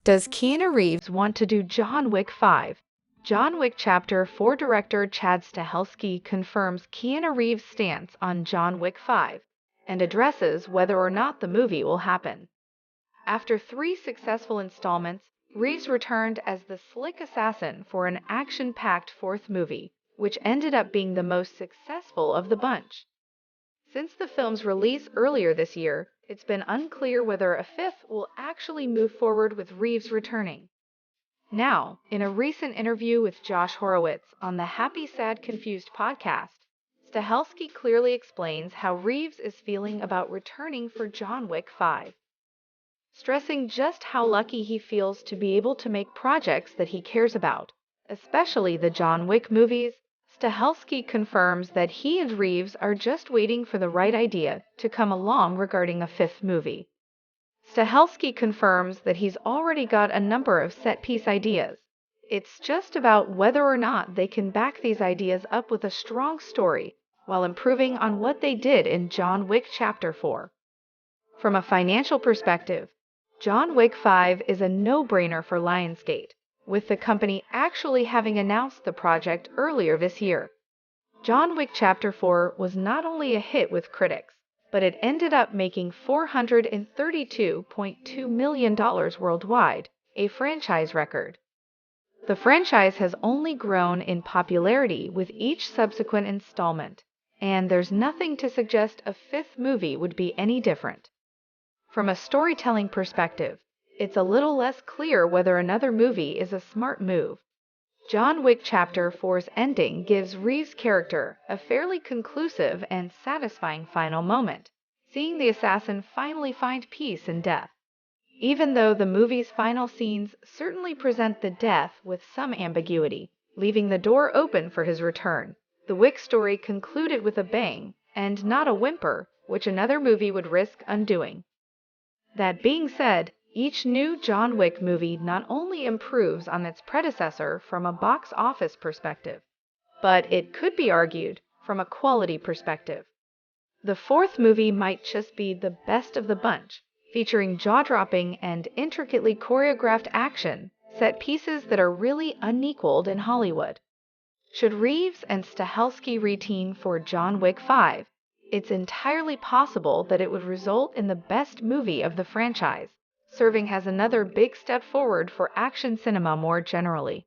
Does Keanu Reeves want to do John Wick 5? John Wick Chapter 4 director Chad Stahelski confirms Keanu Reeves' stance on John Wick 5 and addresses whether or not the movie will happen. After 3 successful installments, Reeves returned as the slick assassin for an action-packed 4th movie, which ended up being the most successful of the bunch. Since the film's release earlier this year, it's been unclear whether a 5th will actually move forward with Reeves returning. Now, in a recent interview with Josh Horowitz on the Happy Sad Confused podcast, Stahelski clearly explains how Reeves is feeling about returning for John Wick 5, stressing just how lucky he feels to be able to make projects that he cares about, especially the John Wick movies. Stahelski confirms that he and Reeves are just waiting for the right idea to come along regarding a 5th movie. Stahelski confirms that he's already got a number of set-piece ideas. It's just about whether or not they can back these ideas up with a strong story while improving on what they did in John Wick Chapter 4. From a financial perspective, John Wick 5 is a no-brainer for Lionsgate, with the company actually having announced the project earlier this year. John Wick Chapter 4 was not only a hit with critics, but it ended up making $432.2 million worldwide, a franchise record. The franchise has only grown in popularity with each subsequent installment, and there's nothing to suggest a 5th movie would be any different. From a storytelling perspective, it's a little less clear whether another movie is a smart move. John Wick Chapter 4's ending gives Reeves' character a fairly conclusive and satisfying final moment, seeing the assassin finally find peace in death. Even though the movie's final scenes certainly present the death with some ambiguity, leaving the door open for his return, the Wick story concluded with a bang, and not a whimper, which another movie would risk undoing. That being said, each new John Wick movie not only improves on its predecessor from a box office perspective, but it could be argued from a quality perspective. The 4th movie might just be the best of the bunch, featuring jaw-dropping and intricately choreographed action, set pieces that are really unequaled in Hollywood. Should Reeves and Stahelski reteam for John Wick 5, it's entirely possible that it would result in the best movie of the franchise, serving as another big step forward for action cinema more generally.